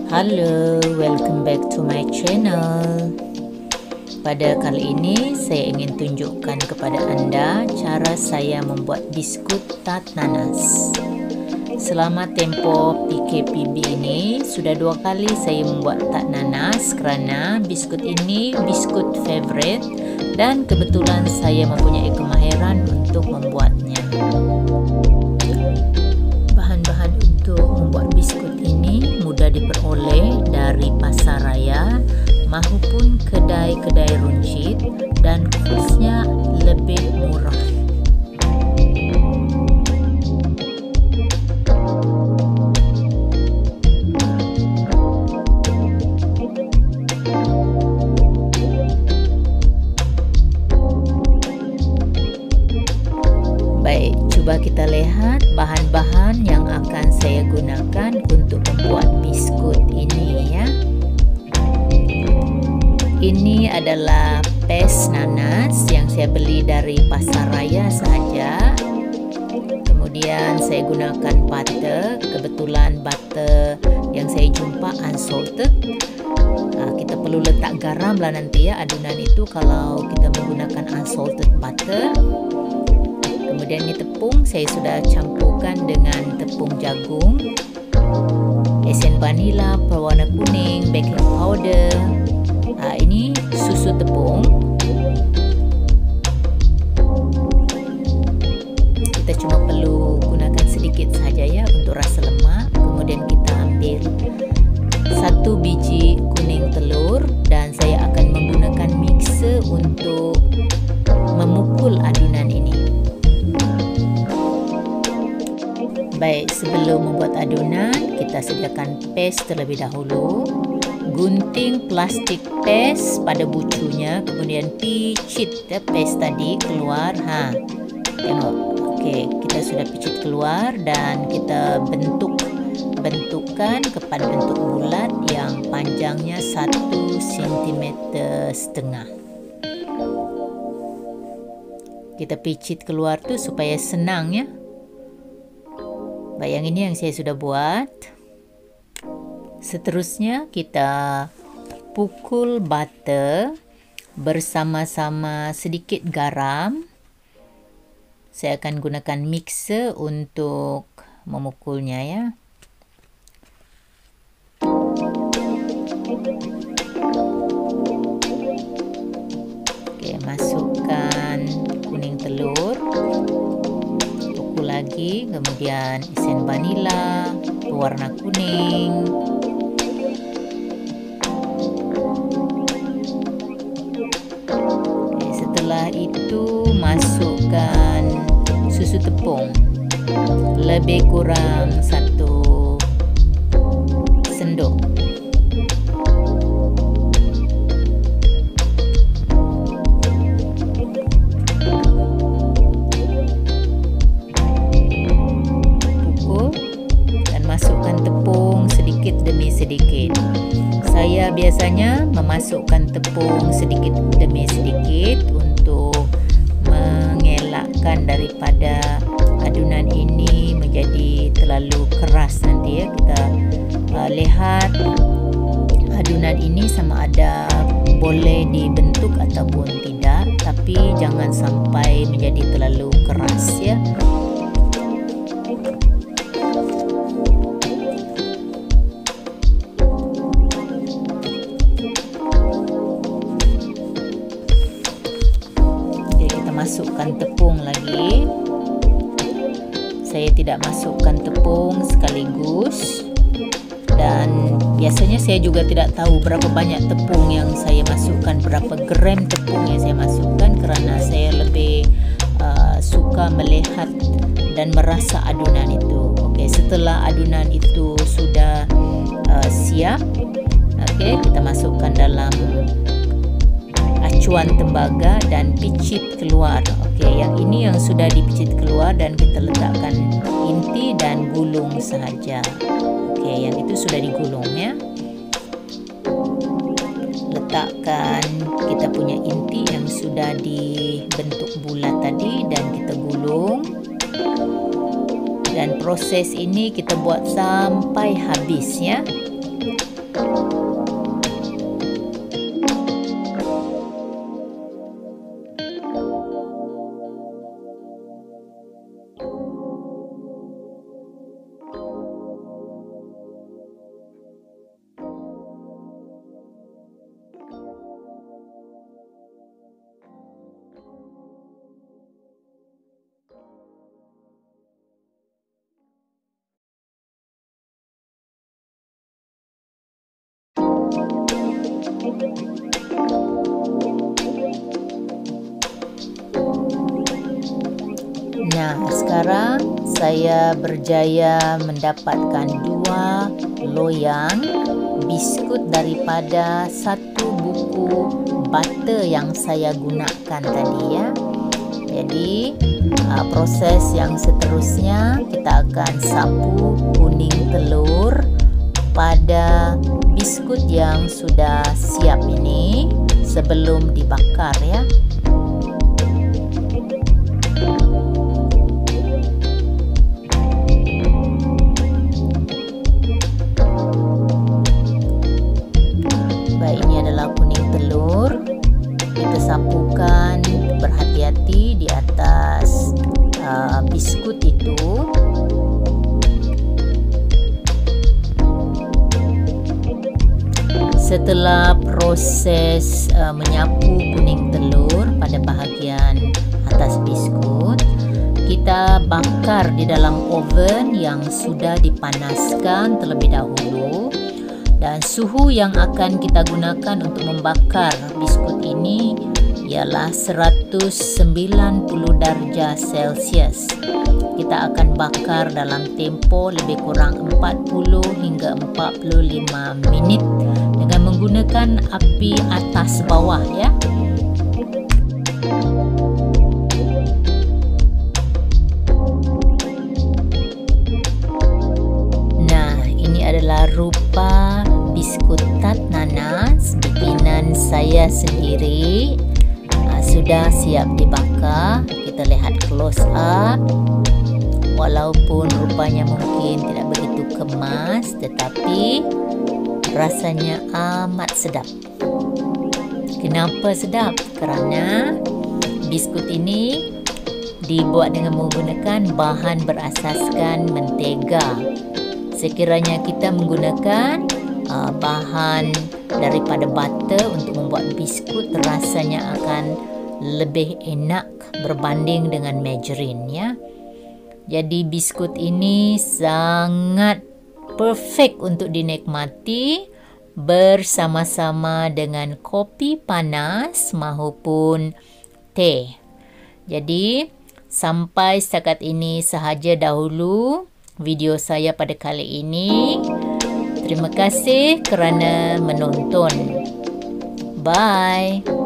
Halo, welcome back to my channel. Pada kali ini saya ingin tunjukkan kepada Anda cara saya membuat biskut tat nanas. Selama tempoh PKPB ini sudah 2 kali saya membuat tat nanas kerana biskut ini biskut favorite dan kebetulan saya mempunyai kemahiran untuk membuatnya. Bahan-bahan untuk membuat biskut ini mudah diperoleh dari pasar raya maupun kedai-kedai runcit dan kosnya lebih murah. Baik, coba kita lihat bahan-bahan yang akan saya gunakan untuk membuat biskut ini ya. Ini adalah paste nanas yang saya beli dari pasar raya sahaja. Kemudian saya gunakan butter, kebetulan butter yang saya jumpa unsalted. Kita perlu letak garam lah nanti ya adunan itu kalau kita menggunakan unsalted butter. Kemudian ini tepung saya sudah campurkan dengan tepung jagung, esen vanila berwarna kuning, baking powder. Ini susu tepung. Kita cuma perlu gunakan sedikit saja ya untuk rasa lemak. Kemudian kita ambil 1 biji kuning telur dan saya akan menggunakan mixer untuk memukul adunan ini. Baik, sebelum membuat adunan, kita sediakan paste terlebih dahulu. Gunting plastik paste pada bucunya, kemudian picit paste tadi keluar. Tengok. Okey, kita sudah picit keluar dan kita bentukkan kepada bentuk bulat yang panjangnya 1,5 cm. Kita picit keluar tu supaya senang ya. Baik, yang ini yang saya sudah buat. Seterusnya kita pukul butter bersama-sama sedikit garam. Saya akan gunakan mixer untuk memukulnya ya. Oke, masukkan kuning telur. Pukul lagi, kemudian esen vanila berwarna kuning. Setelah itu masukkan susu tepung lebih kurang 1 sendok. Pukul dan masukkan tepung sedikit demi sedikit. Saya biasanya memasukkan tepung sedikit demi sedikit untuk mengelakkan daripada adunan ini menjadi terlalu keras nanti ya. Kita lihat adunan ini sama ada boleh dibentuk ataupun tidak, tapi jangan sampai menjadi terlalu keras ya. Masukkan tepung lagi. Saya tidak masukkan tepung sekaligus dan biasanya saya juga tidak tahu berapa banyak tepung yang saya masukkan, berapa gram tepung yang saya masukkan kerana saya lebih suka melihat dan merasa adunan itu. Okey, setelah adunan itu sudah siap, okey, kita masukkan dalam acuan tembaga dan picit keluar. Okey, yang ini yang sudah dipicit keluar dan kita letakkan inti dan gulung sahaja. Okey, yang itu sudah digulung ya. Letakkan kita punya inti yang sudah dibentuk bulat tadi dan kita gulung. Dan proses ini kita buat sampai habis ya. Nah, sekarang saya berjaya mendapatkan 2 loyang biskut daripada 1 buku butter yang saya gunakan tadi ya. Jadi proses yang seterusnya kita akan sapu kuning telur pada biskut yang sudah siap ini sebelum dibakar ya. Baik, ini adalah kuning telur. Kita sapukan berhati-hati di atas biskut itu. Setelah proses menyapu kuning telur pada bahagian atas biskut, kita bakar di dalam oven yang sudah dipanaskan terlebih dahulu. Dan suhu yang akan kita gunakan untuk membakar biskut ini ialah 190 darjah Celsius. Kita akan bakar dalam tempoh lebih kurang 40 hingga 45 minit dengan menggunakan api atas bawah ya. Nah, ini adalah rupa biskut tart nanas bikinan saya sendiri. Sudah siap dibakar. Kita lihat close up. Walaupun rupanya mungkin tidak begitu kemas, tetapi rasanya amat sedap. Kenapa sedap? Karena biskut ini dibuat dengan menggunakan bahan berasaskan mentega. Sekiranya kita menggunakan bahan daripada butter untuk membuat biskut, rasanya akan lebih enak berbanding dengan margarine ya. Jadi biskut ini sangat perfect untuk dinikmati bersama-sama dengan kopi panas maupun teh. Jadi sampai setakat ini sahaja dahulu video saya pada kali ini. Terima kasih kerana menonton. Bye.